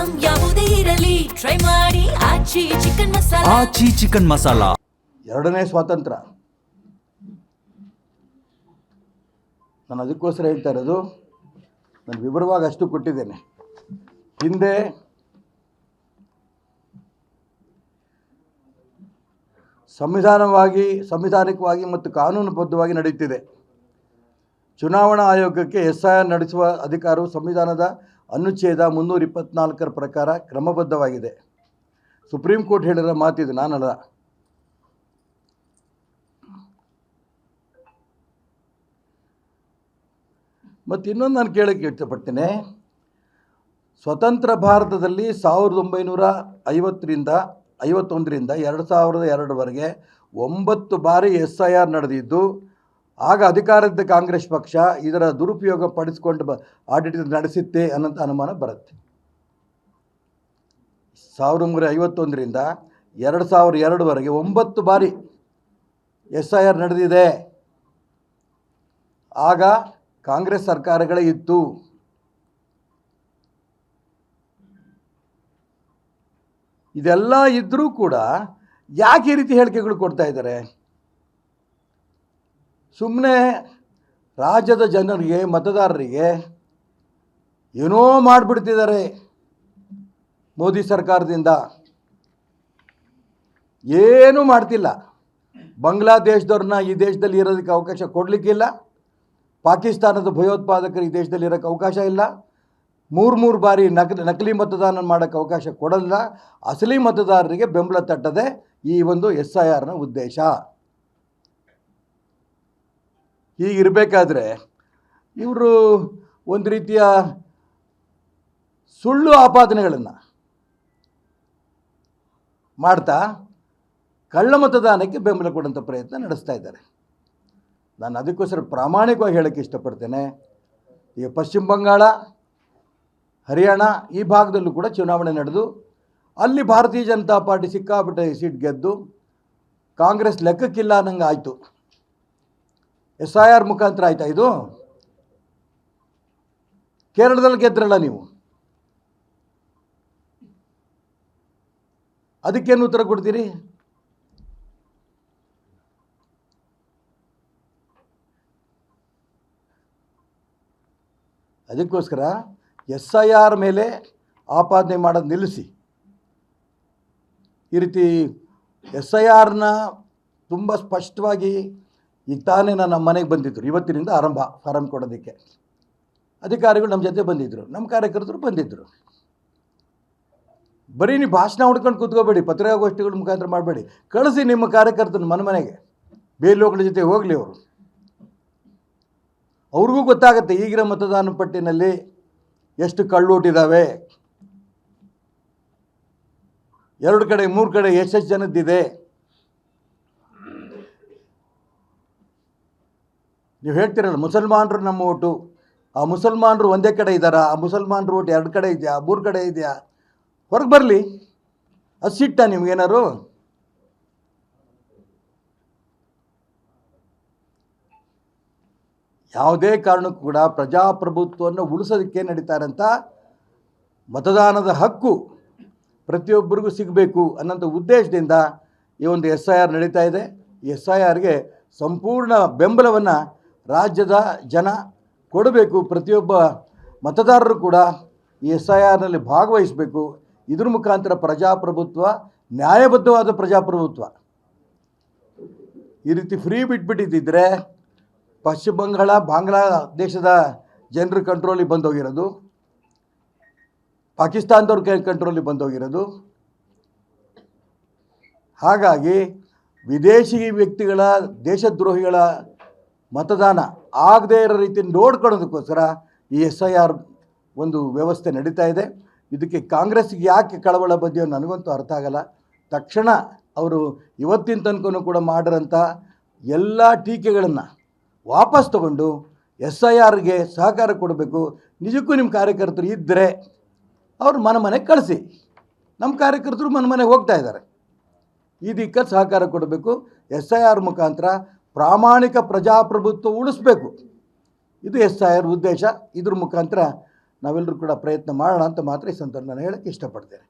Item ಯಾವುದೇ ಇರಲಿ try ಮಾಡಿ ಆಚಿ ಚಿಕನ್ ಮಸಾಲಾ. ಆಚಿ ಚಿಕನ್ ಮಸಾಲಾ. ಎರಡನೇ ಸ್ವಾತಂತ್ರ್ಯ. ನಾನು ಅದಕ್ಕೋಸ್ಕರ ಹೇಳ್ತಾ ಇರೋದು, ನಾನು ವಿವರವಾಗಿ ಅಷ್ಟು ಕೊಟ್ಟಿದ್ದೇನೆ. ಹಿಂದೆ ಸಂವಿಧಾನಿಕವಾಗಿ ಮತ್ತು ಕಾನೂನುಬದ್ಧವಾಗಿ ನಡೆಯುತ್ತಿದೆ. ಚುನಾವಣಾ ಆಯೋಗಕ್ಕೆ SIR ನಡೆಸುವ ಅಧಿಕಾರವು ಸಂವಿಧಾನದ ಅನುಚ್ಛೇದ 324 ಪ್ರಕಾರ ಕ್ರಮಬದ್ಧವಾಗಿದೆ. ಸುಪ್ರೀಂ ಕೋರ್ಟ್ ಹೇಳಿರೋ ಮಾತಿದು, ನಾನಲ್ಲ. ಮತ್ತು ಇನ್ನೊಂದು ನಾನು ಕೇಳೋಕ್ಕೆ ಇಷ್ಟಪಡ್ತೇನೆ. ಸ್ವತಂತ್ರ ಭಾರತದಲ್ಲಿ 1951ರಿಂದ 2002ವರೆಗೆ 9 ಬಾರಿ SIR ನಡೆದಿದ್ದು, ಆಗ ಅಧಿಕಾರದ ಕಾಂಗ್ರೆಸ್ ಪಕ್ಷ ಇದರ ದುರುಪಯೋಗ ಪಡಿಸಿಕೊಂಡು ಆಡಳಿತ ನಡೆಸುತ್ತೆ ಅನ್ನೋಂಥ ಅನುಮಾನ ಬರುತ್ತೆ. 1951ರಿಂದ 2002ವರೆಗೆ 9 ಬಾರಿ SIR ನಡೆದಿದೆ. ಆಗ ಕಾಂಗ್ರೆಸ್ ಸರ್ಕಾರಗಳೇ ಇತ್ತು. ಇದೆಲ್ಲ ಇದ್ದರೂ ಕೂಡ ಯಾಕೆ ಈ ರೀತಿ ಹೇಳಿಕೆಗಳು ಕೊಡ್ತಾ ಇದ್ದಾರೆ? ಸುಮ್ಮನೆ ರಾಜ್ಯದ ಜನರಿಗೆ, ಮತದಾರರಿಗೆ ಏನೋ ಮಾಡಿಬಿಡ್ತಿದ್ದಾರೆ ಮೋದಿ ಸರ್ಕಾರದಿಂದ. ಏನೂ ಮಾಡ್ತಿಲ್ಲ. ಬಾಂಗ್ಲಾದೇಶದವ್ರನ್ನ ಈ ದೇಶದಲ್ಲಿ ಇರೋದಕ್ಕೆ ಅವಕಾಶ ಕೊಡಲಿಕ್ಕಿಲ್ಲ. ಪಾಕಿಸ್ತಾನದ ಭಯೋತ್ಪಾದಕರು ಈ ದೇಶದಲ್ಲಿ ಇರೋಕ್ಕೆ ಅವಕಾಶ ಇಲ್ಲ. 3 ಬಾರಿ ನಕಲಿ ಮತದಾನ ಮಾಡೋಕ್ಕೆ ಅವಕಾಶ ಕೊಡಲ್ಲ. ಅಸಲಿ ಮತದಾರರಿಗೆ ಬೆಂಬಲ ತಟ್ಟದೆ ಈ ಒಂದು SIRನ ಉದ್ದೇಶ. ಹೀಗಿರಬೇಕಾದ್ರೆ ಇವರು ಒಂದು ರೀತಿಯ ಸುಳ್ಳು ಆಪಾದನೆಗಳನ್ನು ಮಾಡ್ತಾ ಕಳ್ಳ ಮತದಾನಕ್ಕೆ ಬೆಂಬಲ ಕೊಡುವಂಥ ಪ್ರಯತ್ನ ನಡೆಸ್ತಾ ಇದ್ದಾರೆ. ನಾನು ಅದಕ್ಕೋಸ್ಕರ ಪ್ರಾಮಾಣಿಕವಾಗಿ ಹೇಳೋಕ್ಕೆ ಇಷ್ಟಪಡ್ತೇನೆ. ಈಗ ಪಶ್ಚಿಮ ಬಂಗಾಳ, ಹರಿಯಾಣ ಈ ಭಾಗದಲ್ಲೂ ಕೂಡ ಚುನಾವಣೆ ನಡೆದು ಅಲ್ಲಿ ಭಾರತೀಯ ಜನತಾ ಪಾರ್ಟಿ ಸಿಕ್ಕಾಪಟ್ಟೆ ಸೀಟ್ ಗೆದ್ದು ಕಾಂಗ್ರೆಸ್ ಲೆಕ್ಕಕ್ಕಿಲ್ಲ ಅನ್ನಂಗೆ ಆಯಿತು. SIR ಮುಖಾಂತರ ಆಯ್ತಾ ಇದು? ಕೇರಳದಲ್ಲಿ ಗೆದ್ರಲ್ಲ ನೀವು, ಅದಕ್ಕೇನು ಉತ್ತರ ಕೊಡ್ತೀರಿ? ಅದಕ್ಕೋಸ್ಕರ SIR ಮೇಲೆ ಆಪಾದನೆ ಮಾಡೋದು ನಿಲ್ಲಿಸಿ. ಈ ರೀತಿ SIRನ ತುಂಬ ಸ್ಪಷ್ಟವಾಗಿ ಈಗ ತಾನೇ ನಮ್ಮ ಮನೆಗೆ ಬಂದಿದ್ದರು. ಇವತ್ತಿನಿಂದ ಆರಂಭ ಫಾರಂ ಕೊಡೋದಕ್ಕೆ ಅಧಿಕಾರಿಗಳು ನಮ್ಮ ಜೊತೆ ಬಂದಿದ್ದರು, ನಮ್ಮ ಕಾರ್ಯಕರ್ತರು ಬಂದಿದ್ದರು. ಬರೀ ನೀವು ಭಾಷಣ ಹೊಡ್ಕೊಂಡು ಕೂತ್ಕೋಬೇಡಿ, ಪತ್ರಿಕಾಗೋಷ್ಠಿಗಳ ಮುಖಾಂತರ ಮಾಡಬೇಡಿ. ಕಳಿಸಿ ನಿಮ್ಮ ಕಾರ್ಯಕರ್ತರು ಮನೆ ಬೇಲೋಗಳ ಜೊತೆ ಹೋಗಲಿ. ಅವ್ರಿಗೂ ಗೊತ್ತಾಗುತ್ತೆ ಈಗಿನ ಮತದಾನ ಪಟ್ಟಿನಲ್ಲಿ ಎಷ್ಟು ಕಳ್ಳೋಟಿದ್ದಾವೆ, 2 ಕಡೆ 3 ಕಡೆ ಎಷ್ಟೆಷ್ಟು ಜನದ್ದಿದೆ. ನೀವು ಹೇಳ್ತೀರಲ್ಲ ಮುಸಲ್ಮಾನರು ನಮ್ಮ ಓಟು, ಆ ಮುಸಲ್ಮಾನರು ಒಂದೇ ಕಡೆ ಇದ್ದಾರಾ? ಆ ಮುಸಲ್ಮಾನರು ಓಟು 2 ಕಡೆ ಇದೆಯಾ, 3 ಕಡೆ ಇದೆಯಾ? ಹೊರಗೆ ಬರಲಿ. ಅದು ಸಿಟ್ಟ ನಿಮ್ಗೇನಾರು? ಯಾವುದೇ ಕಾರಣಕ್ಕೂ ಕೂಡ ಪ್ರಜಾಪ್ರಭುತ್ವವನ್ನು ಉಳಿಸೋದಕ್ಕೆ ನಡೀತಾರಂಥ ಮತದಾನದ ಹಕ್ಕು ಪ್ರತಿಯೊಬ್ಬರಿಗೂ ಸಿಗಬೇಕು ಅನ್ನೋಂಥ ಉದ್ದೇಶದಿಂದ ಈ ಒಂದು SIR ನಡೀತಾ ಇದೆ. ಈ SIRಗೆ ಸಂಪೂರ್ಣ ಬೆಂಬಲವನ್ನು ರಾಜ್ಯದ ಜನ ಕೊಡಬೇಕು. ಪ್ರತಿಯೊಬ್ಬ ಮತದಾರರು ಕೂಡ ಈ SIRನಲ್ಲಿ ಭಾಗವಹಿಸಬೇಕು. ಇದ್ರ ಮುಖಾಂತರ ಪ್ರಜಾಪ್ರಭುತ್ವ, ನ್ಯಾಯಬದ್ಧವಾದ ಪ್ರಜಾಪ್ರಭುತ್ವ. ಈ ರೀತಿ ಫ್ರೀ ಬಿಟ್ಬಿಟ್ಟಿದ್ದಿದ್ರೆ ಪಶ್ಚಿಮ ಬಂಗಾಳ, ಬಾಂಗ್ಲಾದೇಶದ ಜನರ ಕಂಟ್ರೋಲಿಗೆ ಬಂದೋಗಿರೋದು, ಪಾಕಿಸ್ತಾನದವ್ರ ಕಂಟ್ರೋಲಿಗೆ ಬಂದೋಗಿರೋದು. ಹಾಗಾಗಿ ವಿದೇಶಿ ವ್ಯಕ್ತಿಗಳ, ದೇಶದ್ರೋಹಿಗಳ ಮತದಾನ ಆಗದೇ ಇರೋ ರೀತಿ ನೋಡ್ಕೊಳ್ಳೋದಕ್ಕೋಸ್ಕರ ಈ SIR ಒಂದು ವ್ಯವಸ್ಥೆ ನಡೀತಾ ಇದೆ. ಇದಕ್ಕೆ ಕಾಂಗ್ರೆಸ್ಗೆ ಯಾಕೆ ಕಳವಳ ಬದೆಯೋ ನನಗಂತೂ ಅರ್ಥ ಆಗಲ್ಲ. ತಕ್ಷಣ ಅವರು ಇವತ್ತಿನ ತನಕನೂ ಕೂಡ ಮಾಡಿರೋಂಥ ಎಲ್ಲ ಟೀಕೆಗಳನ್ನು ವಾಪಸ್ ತಗೊಂಡು SIRಗೆ ಸಹಕಾರ ಕೊಡಬೇಕು. ನಿಜಕ್ಕೂ ನಿಮ್ಮ ಕಾರ್ಯಕರ್ತರು ಇದ್ದರೆ ಅವ್ರು ಮನೆಗೆ ಕಳಿಸಿ. ನಮ್ಮ ಕಾರ್ಯಕರ್ತರು ಮನೆಗೆ ಹೋಗ್ತಾ ಇದ್ದಾರೆ. ಇದಕ್ಕೆ ಸಹಕಾರ ಕೊಡಬೇಕು. SIR ಮುಖಾಂತರ ಪ್ರಾಮಾಣಿಕ ಪ್ರಜಾಪ್ರಭುತ್ವ ಉಳಿಸ್ಬೇಕು. ಇದು SIR ಉದ್ದೇಶ. ಇದ್ರ ಮುಖಾಂತರ ನಾವೆಲ್ಲರೂ ಕೂಡ ಪ್ರಯತ್ನ ಮಾಡೋಣ ಅಂತ ಮಾತ್ರ ಈ ಸಂದರ್ಭ ನಾನು ಹೇಳೋಕ್ಕೆ ಇಷ್ಟಪಡ್ತೇನೆ.